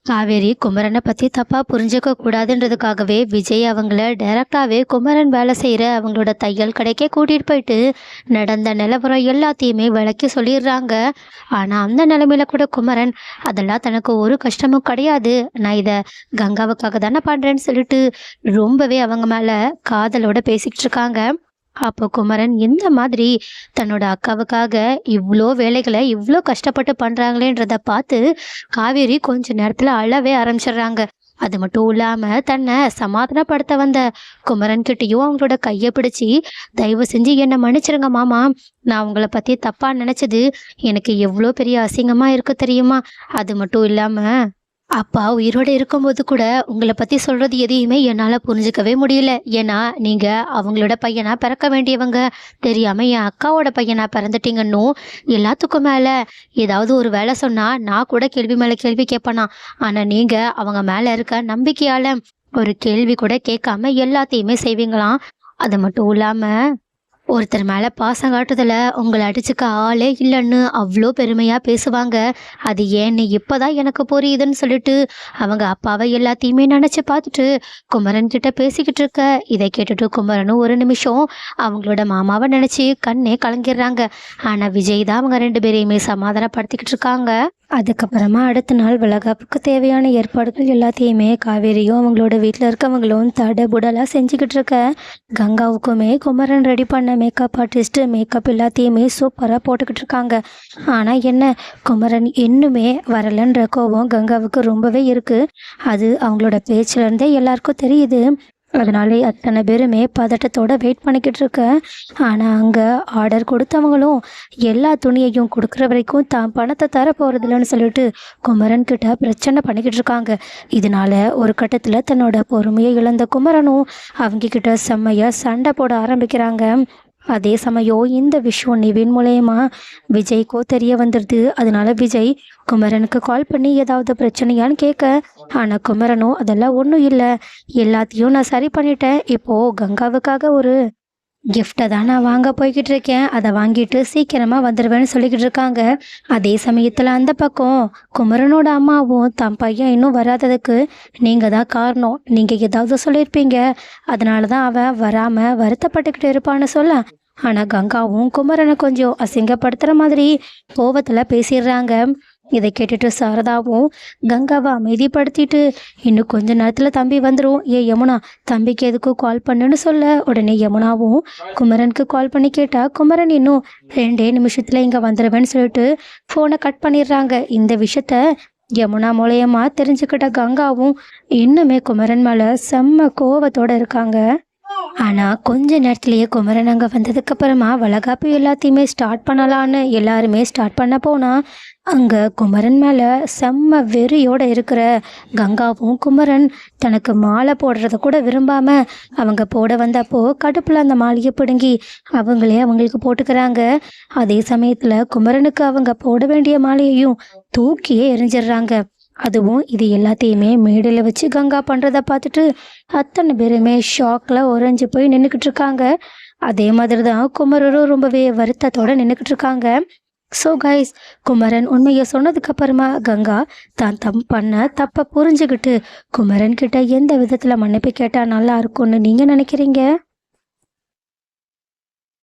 காவேரி குமரனை பத்தி தப்பா புரிஞ்சுக்க கூடாதுன்றதுக்காகவே விஜய் அவங்கள டைரக்டாவே குமரன் வேலை செய்யற அவங்களோட தையல் கடைக்கே கூட்டிட்டு போயிட்டு நடந்த நிலவரம் எல்லாத்தையுமே விளக்கி சொல்லிடுறாங்க. ஆனா அந்த நிலைமையில கூட குமரன் அதெல்லாம் தனக்கு ஒரு கஷ்டமும் கிடையாது, நான் இத கங்காவுக்காக தானே பண்றேன்னு சொல்லிட்டு ரொம்பவே அவங்க மேல காதலோட பேசிக்கிட்டு இருக்காங்க. அப்போ குமரன் இந்த மாதிரி தன்னோட அக்காவுக்காக இவ்வளோ வேலைகளை இவ்வளோ கஷ்டப்பட்டு பண்றாங்களேன்றத பார்த்து காவேரி கொஞ்ச நேரத்துல அழவே ஆரம்பிச்சிடுறாங்க. அது மட்டும் இல்லாம தன்னை சமாதானப்படுத்த வந்த குமரன் கிட்டயும் அவங்களோட கையை பிடிச்சி, தயவு செஞ்சு என்னை மன்னிச்சிருங்க மாமா, நான் உங்களை பத்தி தப்பா நினைச்சது எனக்கு எவ்வளோ பெரிய அசிங்கமா இருக்கு தெரியுமா. அது மட்டும் இல்லாம அப்பா உயிரோட இருக்கும்போது கூட உங்களை பத்தி சொல்றது எதையுமே என்னால புரிஞ்சுக்கவே முடியல. ஏன்னா நீங்க அவங்களோட பையனா பிறக்க வேண்டியவங்க, தெரியாம என் அக்காவோட பையனா பிறந்துட்டீங்கன்னு எல்லாத்துக்கும் மேல ஏதாவது ஒரு வேலை சொன்னா நான் கூட கேள்வி மேல கேள்வி கேட்பேனா. ஆனா நீங்க அவங்க மேல இருக்க நம்பிக்கையால ஒரு கேள்வி கூட கேட்காம எல்லாத்தையுமே செய்வீங்களாம். அது மட்டும் இல்லாம ஒருத்தர் மேல பாசம் காட்டுதல உங்களை அடிச்சுக்க ஆளே இல்லைன்னு அவ்வளோ பெருமையா பேசுவாங்க. அது ஏன்னு இப்பதான் எனக்கு புரியுதுன்னு சொல்லிட்டு அவங்க அப்பாவை எல்லாத்தையுமே நினைச்சு பார்த்துட்டு குமரன் கிட்ட பேசிக்கிட்டு இருக்க. இதை கேட்டுட்டு குமரனும் ஒரு நிமிஷம் அவங்களோட மாமாவை நினைச்சு கண்ணே கலங்கிடுறாங்க. ஆனா விஜய் தான் அவங்க ரெண்டு பேரையுமே சமாதானப்படுத்திக்கிட்டு இருக்காங்க. அதுக்கப்புறமா அடுத்த நாள் வளகாப்புக்கு தேவையான ஏற்பாடுகள் எல்லாத்தையுமே காவேரியும் அவங்களோட வீட்டில் இருக்கவங்களும் தடபுடலாக செஞ்சுக்கிட்டு இருக்க. கங்காவுக்குமே குமரன் ரெடி பண்ண மேக்கப் ஆர்டிஸ்ட் மேக்கப் எல்லாத்தையுமே சூப்பராக போட்டுக்கிட்டு இருக்காங்க. ஆனால் என்ன, குமரன் இன்னுமே வரலன்ற கோபம் கங்காவுக்கு ரொம்பவே இருக்குது. அது அவங்களோட பேச்சுலேருந்தே எல்லாருக்கும் தெரியுது. அதனாலே அத்தனை பேருமே பதட்டத்தோட வெயிட் பண்ணிக்கிட்டு இருக்க. ஆனால் அங்கே ஆர்டர் கொடுத்தவங்களும் எல்லா துணியையும் கொடுக்குற வரைக்கும் தான் பணத்தை தர போகிறதில்லன்னு சொல்லிட்டு குமரன் கிட்ட பிரச்சனை பண்ணிக்கிட்டு இருக்காங்க. இதனால ஒரு கட்டத்தில் தன்னோட பொறுமையை இழந்த குமரனும் அவங்க கிட்ட செம்மையாக சண்டை போட ஆரம்பிக்கிறாங்க. அதே சமயம் இந்த விஷயம் நிவின் மூலயமா விஜய்க்கோ தெரிய வந்துடுது. அதனால விஜய் குமரனுக்கு கால் பண்ணி ஏதாவது பிரச்சனையான்னு கேட்க, ஆனால் குமரனும் அதெல்லாம் ஒன்றும் இல்லை, எல்லாத்தையும் நான் சரி பண்ணிட்டேன், இப்போது கங்காவுக்காக ஒரு கிஃப்டை தான் நான் வாங்க போய்கிட்டு இருக்கேன், அதை வாங்கிட்டு சீக்கிரமாக வந்துடுவேன்னு சொல்லிக்கிட்டு இருக்காங்க. அதே சமயத்தில் அந்த பக்கம் குமரனோட அம்மாவும் தன் பையன் இன்னும் வராததுக்கு நீங்கள் தான் காரணம், நீங்கள் ஏதாவது சொல்லியிருப்பீங்க, அதனால தான் அவன் வராமல் வருத்தப்பட்டுக்கிட்டு இருப்பான்னு சொல்ல. ஆனால் கங்காவும் குமரனை கொஞ்சம் அசிங்கப்படுத்துகிற மாதிரி கோவத்தில் பேசிடுறாங்க. இதை கேட்டுட்டு சாரதாவும் கங்காவை அமைதிப்படுத்திட்டு, இன்னும் கொஞ்ச நேரத்தில் தம்பி வந்துடும், யமுனா தம்பிக்கு எதுக்கும் கால் பண்ணுன்னு சொல்ல. உடனே யமுனாவும் குமரனுக்கு கால் பண்ணி கேட்டால் குமரன் இன்னும் 2 நிமிஷத்தில் இங்கே வந்துடுவேன்னு சொல்லிட்டு ஃபோனை கட் பண்ணிடுறாங்க. இந்த விஷயத்த யமுனா மூலயமா தெரிஞ்சுக்கிட்ட கங்காவும் இன்னுமே குமரன் மேலே செம்ம கோவத்தோடு இருக்காங்க. ஆனால் கொஞ்ச நேரத்துலேயே குமரன் அங்கே வந்ததுக்கு அப்புறமா வளகாப்பு எல்லாத்தையுமே ஸ்டார்ட் பண்ணலான்னு எல்லாருமே ஸ்டார்ட் பண்ண போனால் அங்கே குமரன் மேலே செம்ம வெறியோடு இருக்கிற கங்காவும் குமரன் தனக்கு மாலை போடுறத கூட விரும்பாமல் அவங்க போட வந்தப்போ கடுப்பில் அந்த மாலையை பிடுங்கி அவங்களே அவங்களுக்கு போட்டுக்கிறாங்க. அதே சமயத்தில் குமரனுக்கு அவங்க போட வேண்டிய மாலையையும் தூக்கியே எரிஞ்சிடுறாங்க. அதுவும் இது எல்லாத்தையுமே மேடையில் வச்சு கங்கா பண்ணுறதை பார்த்துட்டு அத்தனை பேருமே ஷாக்கில் உறைஞ்சி போய் நின்றுக்கிட்டு இருக்காங்க. அதே மாதிரி தான் குமரரும் ரொம்பவே வருத்தத்தோடு நின்றுக்கிட்டு இருக்காங்க. ஸோ கைஸ், குமரன் உண்மையை சொன்னதுக்கு அப்புறமா கங்கா தான் பண்ண தப்பை புரிஞ்சுக்கிட்டு குமரன் கிட்ட எந்த விதத்தில் மன்னிப்பு கேட்டால் நல்லா இருக்கும்னு நீங்கள் நினைக்கிறீங்க?